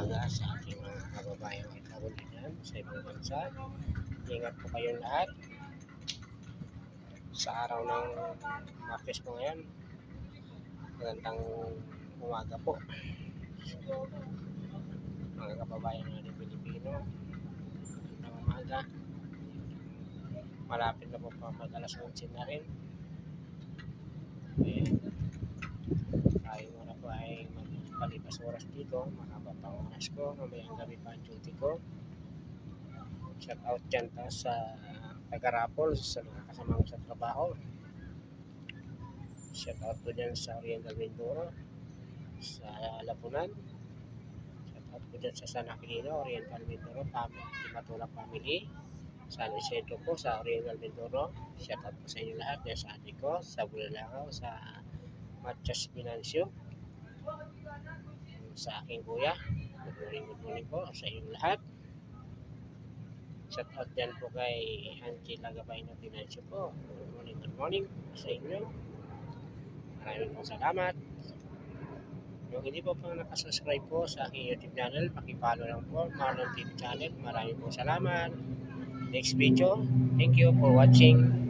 umaga sa ating mga kababayan at kabulinan sa ibang bansa. Ingat po kayong lahat sa araw ng Martes po ngayon. Magandang umaga po mga kababayan natin Pilipino. Magandang umaga. Malapit na po pa mag-alas 11 na rin. Tayo muna po ay magpalipas oras dito. Mahaba pang oras ko. Mamayang gabi pa ang duty ko. Shout out dyan sa taga-Rapol sa mga kasama ko sa trabaho. Shout out po dyan sa Oriental Mindoro, sa Lapunan. Shout out po dyan sa San Aquilino, Oriental Mindoro, Matulak Family. San Isidro po sa Oriental Mindoro. Shout out po sa inyo lahat. Dyan sa adik ko, sa Bulalakaw, sa Matias Binancio, sa aking kuya. Good morning po sa inyo lahat. Shout out dyan po kay Angela Gabay na Binancio po. Good morning sa inyo. Maraming pong salamat. Kung hindi po pang nakasubscribe po sa aking YouTube channel, pakipollow lang po Marlon TV channel. Maraming pong salamat. Next video. Thank you for watching.